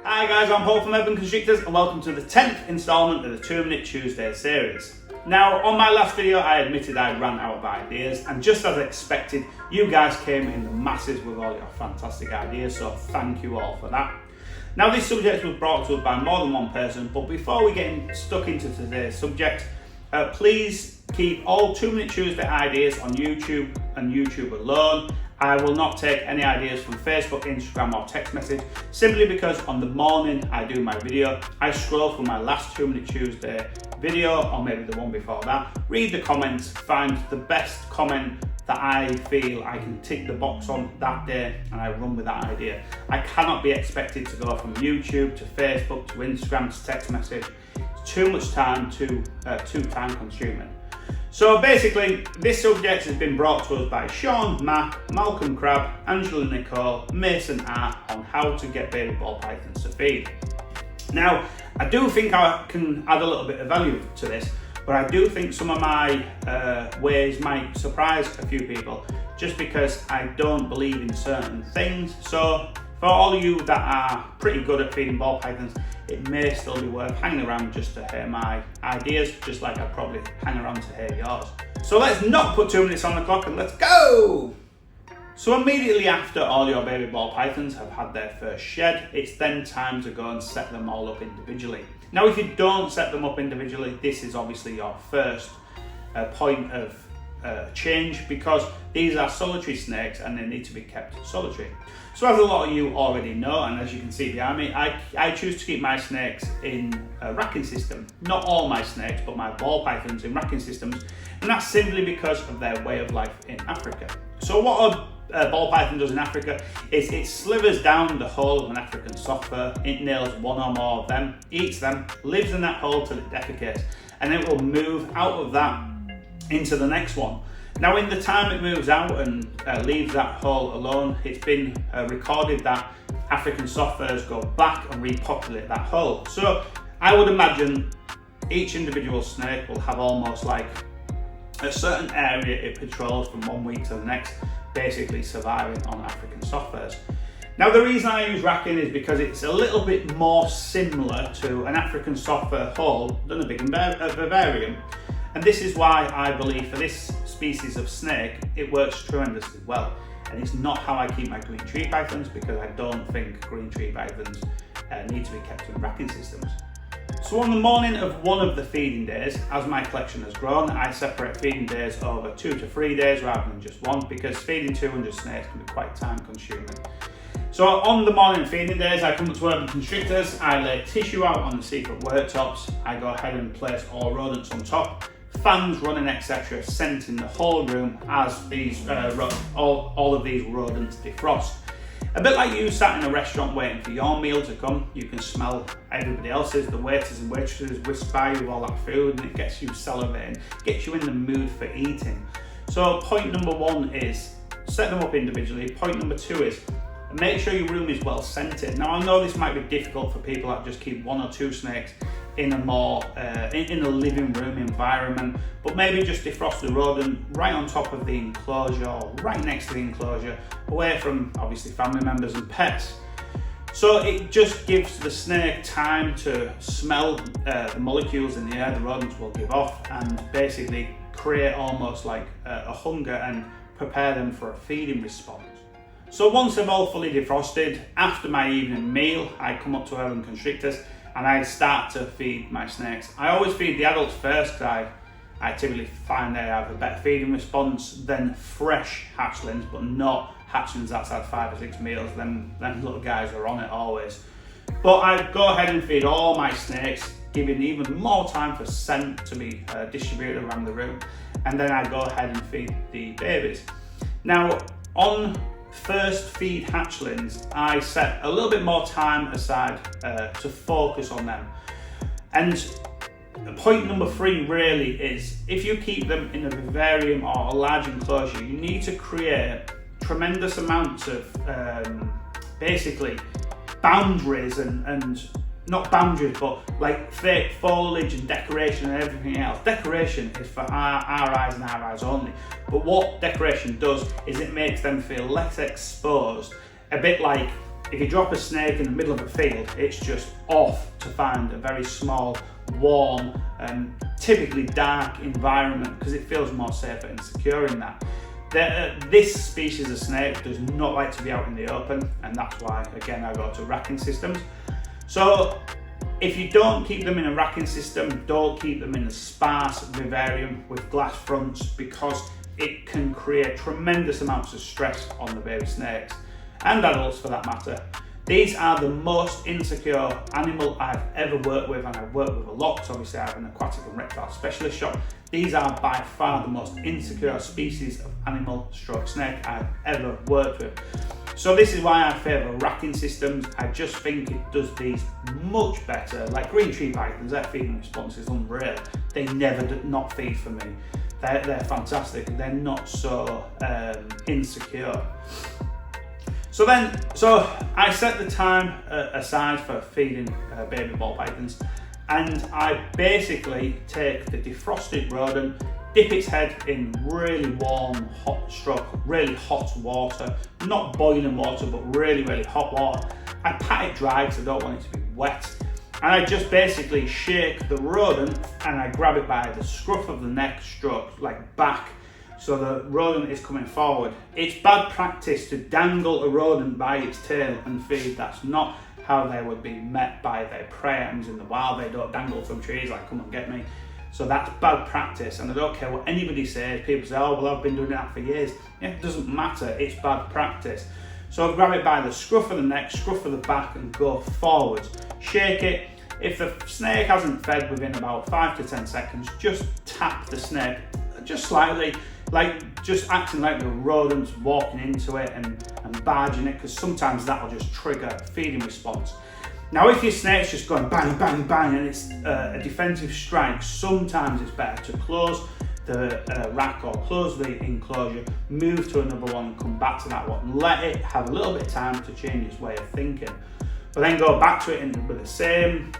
Hi guys, I'm Paul from Constrictors and welcome to the 10th instalment of the 2 Minute Tuesday series. Now, on my last video I admitted I ran out of ideas, and just as expected, you guys came in the masses with all your fantastic ideas, so thank you all for that. Now, this subject was brought to us by more than one person, but before we get stuck into today's subject, please keep all 2 Minute Tuesday ideas on YouTube and YouTube alone. I will not take any ideas from Facebook, Instagram or text message, simply because on the morning I do my video, I scroll through my last 2 Minute Tuesday video, or maybe the one before that, read the comments, find the best comment that I feel I can tick the box on that day, and I run with that idea. I cannot be expected to go from YouTube to Facebook to Instagram to text message. It's too much time, too time consuming. So basically, this subject has been brought to us by Sean, Matt, Malcolm Crab, Angela Nicole, Mason R on how to get baby ball pythons to feed. Now, I do think I can add a little bit of value to this, but I do think some of my ways might surprise a few people, just because I don't believe in certain things. So for all of you that are pretty good at feeding ball pythons, it may still be worth hanging around just to hear my ideas, just like I'd probably hang around to hear yours. So let's not put 2 minutes on the clock and let's go! So immediately after all your baby ball pythons have had their first shed, it's then time to go and set them all up individually. Now, if you don't set them up individually, this is obviously your first point of change, because these are solitary snakes and they need to be kept solitary. So as a lot of you already know, and as you can see behind me, I choose to keep my snakes in a racking system. Not all my snakes, but my ball pythons in racking systems, and that's simply because of their way of life in Africa. So what a ball python does in Africa is it slithers down the hole of an African soft fur, it nails one or more of them, eats them, lives in that hole till it defecates, and it will move out of that into the next one. Now, in the time it moves out and leaves that hole alone, it's been recorded that African soft furs go back and repopulate that hole. So I would imagine each individual snake will have almost like a certain area it patrols from 1 week to the next, basically surviving on African soft furs. Now, the reason I use racking is because it's a little bit more similar to an African soft fur hole than a big vivarium. And this is why I believe for this species of snake, it works tremendously well. And it's not how I keep my green tree pythons, because I don't think green tree pythons need to be kept in racking systems. So on the morning of one of the feeding days, as my collection has grown, I separate feeding days over 2 to 3 days rather than just one, because feeding 200 snakes can be quite time consuming. So on the morning feeding days, I come up to Constrictors, I lay tissue out on the secret worktops, I go ahead and place all rodents on top, fans running, etc., scenting the whole room as these all of these rodents defrost. A bit like you sat in a restaurant waiting for your meal to come, you can smell everybody else's, the waiters and waitresses whisk by you with all that food, and it gets you salivating, gets you in the mood for eating. So point number 1 is set them up individually. Point number 2 is make sure your room is well scented. Now, I know this might be difficult for people that just keep 1 or 2 snakes in a more in a living room environment, but maybe just defrost the rodent right on top of the enclosure or right next to the enclosure, away from obviously family members and pets. So it just gives the snake time to smell the molecules in the air the rodents will give off, and basically create almost like a hunger and prepare them for a feeding response. So once they've all fully defrosted, after my evening meal, I come up to Constrictors and I start to feed my snakes. I always feed the adults first, because I typically find they have a better feeding response than fresh hatchlings, but not hatchlings that's had 5 or 6 meals. Them little guys are on it always. But I go ahead and feed all my snakes, giving even more time for scent to be distributed around the room, and then I go ahead and feed the babies. Now, on first feed hatchlings, I set a little bit more time aside to focus on them. And point number 3 really is, if you keep them in a vivarium or a large enclosure, you need to create tremendous amounts of basically boundaries and not boundaries, but like fake foliage and decoration and everything else. Decoration is for our eyes and our eyes only. But what decoration does is it makes them feel less exposed, a bit like If you drop a snake in the middle of a field, it's just off to find a very small, warm, and typically dark environment because it feels more safer and secure in that. This species of snake does not like to be out in the open, and that's why, again, I go to racking systems. So if you don't keep them in a racking system, don't keep them in a sparse vivarium with glass fronts, because it can create tremendous amounts of stress on the baby snakes, and adults for that matter. These are the most insecure animal I've ever worked with, and I've worked with a lot, because obviously I have an aquatic and reptile specialist shop. These are by far the most insecure species of animal stroke snake I've ever worked with. So this is why I favour racking systems. I just think it does these much better. Like green tree pythons, their feeding response is unreal. They never do not feed for me. They're fantastic. They're not so insecure. So I set the time aside for feeding baby ball pythons, and I basically take the defrosted rodent, dip its head in really warm, really hot water, not boiling water, but really, really hot water. I pat it dry because I don't want it to be wet. And I just basically shake the rodent and I grab it by the scruff of the neck, stroke, like back, so the rodent is coming forward. It's bad practice to dangle a rodent by its tail and feed. That's not how they would be met by their prey items in the wild. They don't dangle from trees like, come and get me. So that's bad practice, and I don't care what anybody says. People say, oh, well, I've been doing that for years. Yeah, it doesn't matter, it's bad practice. So I grab it by the scruff of the neck, scruff of the back, and go forwards. Shake it. If the snake hasn't fed within about 5 to 10 seconds, just tap the snake, just slightly, like just acting like the rodent's walking into it and barging it, because sometimes that'll just trigger a feeding response. Now, if your snake's just going bang, bang, bang, and it's a defensive strike, sometimes it's better to close the rack or close the enclosure, move to another one and come back to that one, and let it have a little bit of time to change its way of thinking. But then go back to it with the same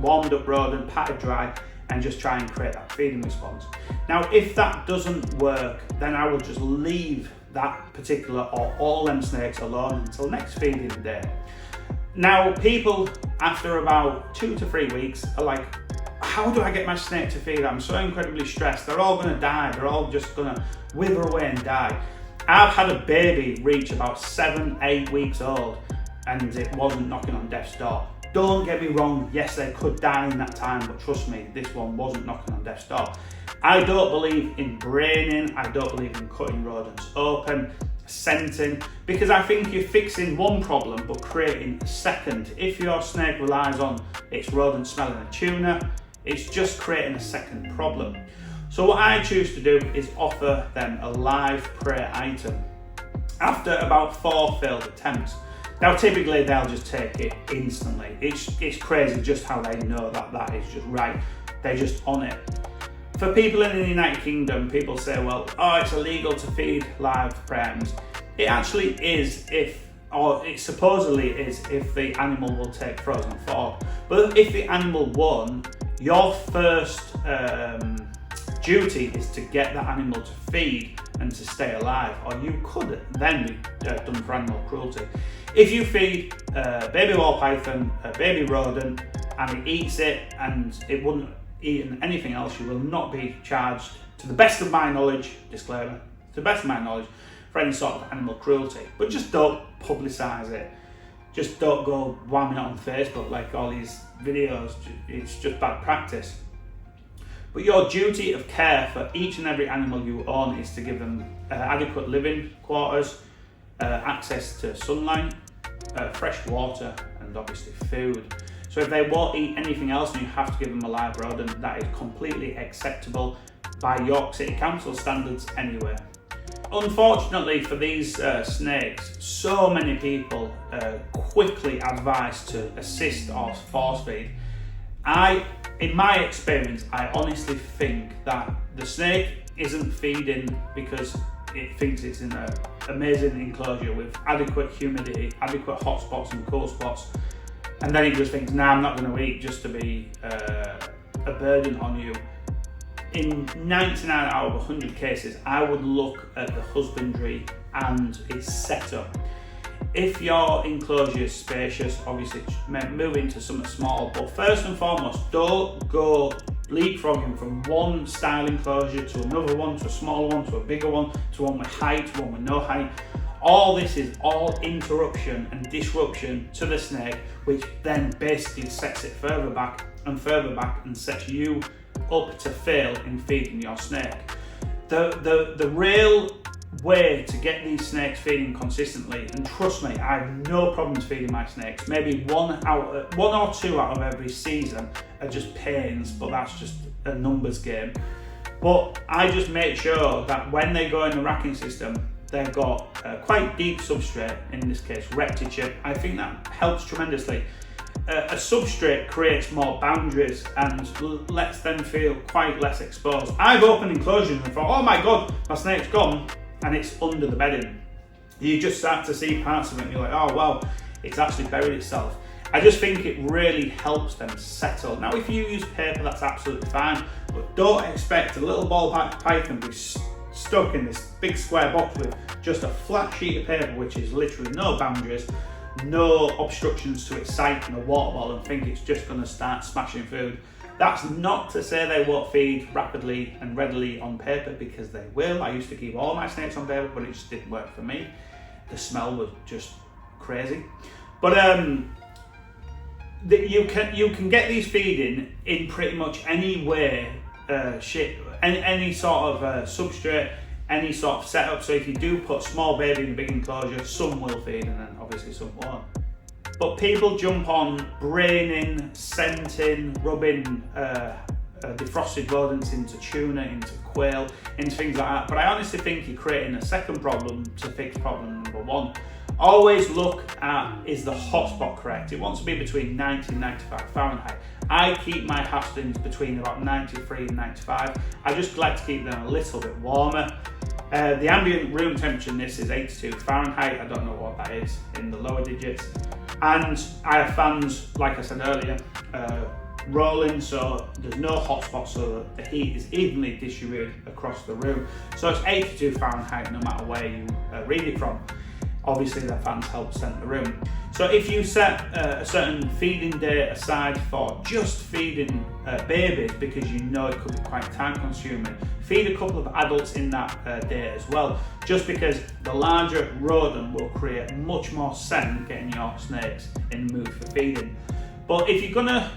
warmed up rodent, patted dry, and just try and create that feeding response. Now, if that doesn't work, then I will just leave that particular or all them snakes alone until next feeding day. Now, people after about 2 to 3 weeks are like, how do I get my snake to feed? I'm so incredibly stressed. They're all gonna die. They're all just gonna wither away and die. I've had a baby reach about 7, 8 weeks old and it wasn't knocking on death's door. Don't get me wrong, yes, they could die in that time, but trust me, this one wasn't knocking on death's door. I don't believe in braining. I don't believe in cutting rodents open, scenting, because I think you're fixing one problem but creating a second. If your snake relies on its rodent smelling a tuna, it's just creating a second problem. So what I choose to do is offer them a live prey item after about 4 failed attempts. Now, typically they'll just take it instantly. It's crazy just how they know that is just right. They're just on it. For people in the United Kingdom, people say, well, oh, it's illegal to feed live prey items. It actually is it supposedly is if the animal will take frozen fork. But if the animal won't, your first duty is to get that animal to feed and to stay alive, or you could then be done for animal cruelty. If you feed a baby ball python, a baby rodent, and it eats it and it wouldn't eat anything else, you will not be charged, to the best of my knowledge, disclaimer, to the best of my knowledge, for any sort of animal cruelty. But just don't publicise it. Just don't go whamming it on Facebook like all these videos. It's just bad practice. But your duty of care for each and every animal you own is to give them adequate living quarters, access to sunlight, fresh water, and obviously food. So if they won't eat anything else and you have to give them a live rodent, that is completely acceptable by York City Council standards anyway. Unfortunately for these snakes, so many people quickly advise to assist or force feed. In my experience, I honestly think that the snake isn't feeding because it thinks it's in an amazing enclosure with adequate humidity, adequate hot spots and cool spots, and then it just thinks, nah, I'm not going to eat just to be a burden on you. In 99 out of 100 cases, I would look at the husbandry and its setup. If your enclosure is spacious, obviously move into something small, but first and foremost, don't go leapfrogging from one style enclosure to another one, to a smaller one, to a bigger one, to one with height, to one with no height. All this is all interruption and disruption to the snake, which then basically sets it further back and sets you up to fail in feeding your snake. The real way to get these snakes feeding consistently, and trust me, I have no problems feeding my snakes. Maybe one or two out of every season are just pains, but that's just a numbers game. But I just make sure that when they go in the racking system, they've got quite deep substrate, in this case ReptiChip. I think that helps tremendously. A substrate creates more boundaries and lets them feel quite less exposed. I've opened enclosures and thought, oh my god, my snake's gone, and it's under the bedding. You just start to see parts of it and you're like, oh wow, it's actually buried itself. I just think it really helps them settle. Now if you use paper, that's absolutely fine, but don't expect a little ball python to be stuck in this big square box with just a flat sheet of paper, which is literally no boundaries, no obstructions to its sight, and a water bottle, and think it's just going to start smashing food. That's not to say they won't feed rapidly and readily on paper, because they will. I used to keep all my snakes on paper, but it just didn't work for me. The smell was just crazy. But you can get these feeding in pretty much any way, any sort of substrate, any sort of setup. So if you do put small baby in a big enclosure, some will feed and then obviously some won't. But people jump on braining, scenting, rubbing defrosted rodents into tuna, into quail, into things like that. But I honestly think you're creating a second problem to fix problem number one. Always look at, is the hotspot correct? It wants to be between 90 and 95 Fahrenheit. I keep my hatchlings between about 93 and 95. I just like to keep them a little bit warmer. The ambient room temperature in this is 82 Fahrenheit. I don't know what that is in the lower digits. And I have fans, like I said earlier, rolling, so there's no hotspot, so that the heat is evenly distributed across the room. So it's 82 Fahrenheit no matter where you read it from. Obviously the fans help scent the room. So if you set a certain feeding day aside for just feeding babies, because you know it could be quite time consuming, feed a couple of adults in that day as well, just because the larger rodent will create much more scent getting your snakes in the mood for feeding. But if you're gonna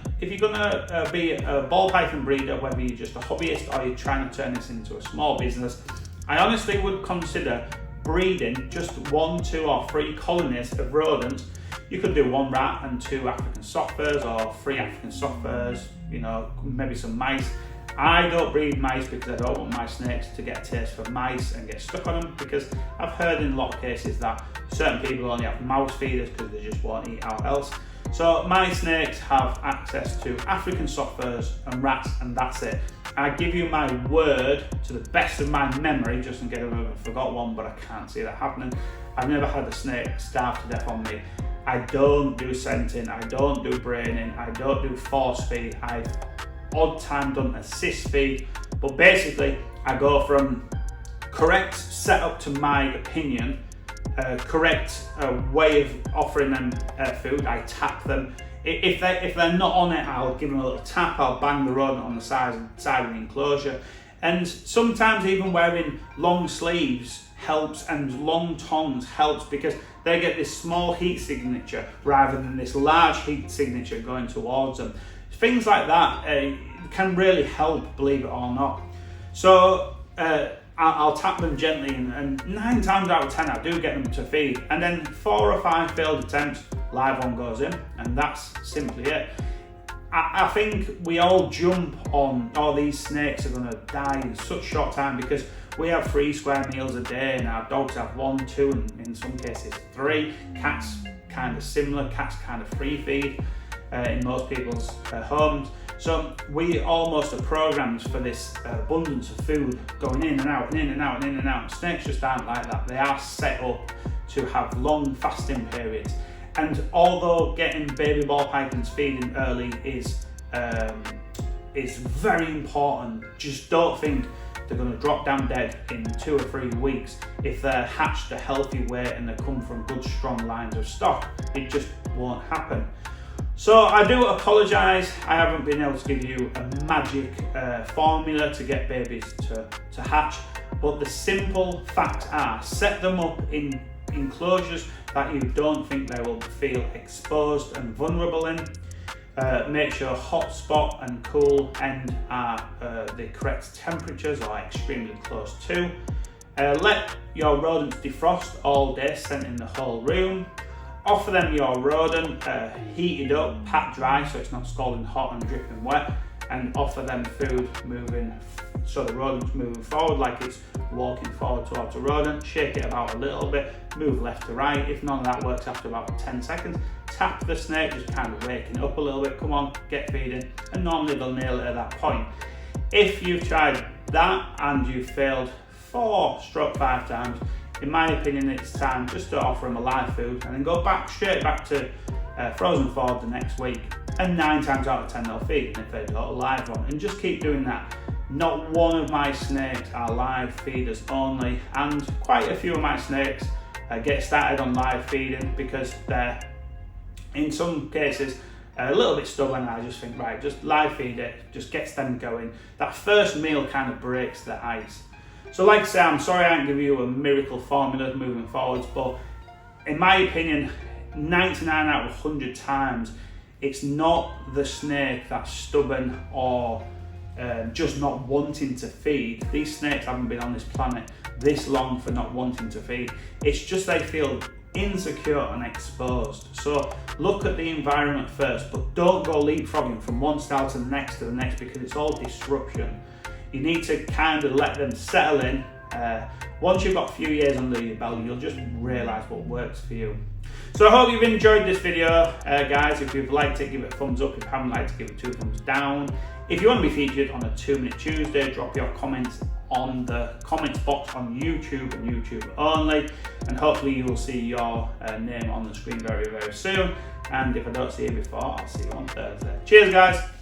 be a ball python breeder, whether you're just a hobbyist or you're trying to turn this into a small business, I honestly would consider breeding just 1, 2 or 3 colonies of rodents. You could do 1 rat and 2 African soft furs, or 3 African soft furs, you know, maybe some mice. I don't breed mice because I don't want my snakes to get a taste for mice and get stuck on them, because I've heard in a lot of cases that certain people only have mouse feeders because they just won't eat out else. So my snakes have access to African soft furs and rats, and that's it. I give you my word, to the best of my memory, just in case I've ever forgot one, but I can't see that happening, I've never had a snake starve to death on me. I don't do scenting, I don't do braining, I don't do force feed. I've odd time done assist feed, but basically I go from correct setup to my opinion, correct way of offering them food. I tap them. If they're not on it, I'll give them a little tap. I'll bang the rodent on the side of the enclosure, and sometimes even wearing long sleeves helps, and long tongs helps, because they get this small heat signature rather than this large heat signature going towards them. Things like that can really help, believe it or not. So I'll tap them gently, and 9 times out of 10 I do get them to feed, and then 4 or 5 failed attempts, live one goes in, and that's simply it. I think we all jump on, oh, these snakes are going to die in such short time because we have 3 square meals a day and our dogs have 1, 2 and in some cases 3. Cats kind of similar, cats kind of free feed in most people's homes. So we almost are programmed for this abundance of food going in and out and in and out and in and out. Snakes just aren't like that. They are set up to have long fasting periods. And although getting baby ball pythons feeding early is very important, just don't think they're going to drop down dead in 2 or 3 weeks. If they're hatched a healthy weight and they come from good strong lines of stock, it just won't happen. So I do apologise, I haven't been able to give you a magic formula to get babies to hatch, but the simple facts are, set them up in enclosures that you don't think they will feel exposed and vulnerable in. Make sure hot spot and cool end are the correct temperatures or extremely close to. Let your rodents defrost all day, scenting the whole room. Offer them your rodent heated up, pat dry so it's not scalding hot and dripping wet, and offer them food moving, so the rodent's moving forward like it's walking forward towards a rodent. Shake it about a little bit, move left to right. If none of that works after about 10 seconds, tap the snake, just kind of waking it up a little bit. Come on, get feeding, and normally they'll nail it at that point. If you've tried that and you've failed 4-5 times, in my opinion, it's time just to offer them a live food and then go straight back to frozen forward the next week. And 9 times out of 10 they'll feed if they've got a live one, and just keep doing that. Not one of my snakes are live feeders only, and quite a few of my snakes get started on live feeding because they're, in some cases, a little bit stubborn. I just think, right, just live feed it, just gets them going. That first meal kind of breaks the ice. So like I say, I'm sorry I didn't give you a miracle formula moving forwards, but in my opinion, 99 out of 100 times, it's not the snake that's stubborn or just not wanting to feed. These snakes haven't been on this planet this long for not wanting to feed. It's just they feel insecure and exposed. So look at the environment first, but don't go leapfrogging from one style to the next because it's all disruption. You need to kind of let them settle in. Once you've got a few years under your belt, you'll just realise what works for you. So I hope you've enjoyed this video, guys. If you've liked it, give it a thumbs up. If you haven't liked it, give it 2 thumbs down. If you want to be featured on a 2-Minute Tuesday, drop your comments on the comments box on YouTube and YouTube only, and hopefully you will see your name on the screen very, very soon. And if I don't see you before, I'll see you on Thursday. Cheers, guys.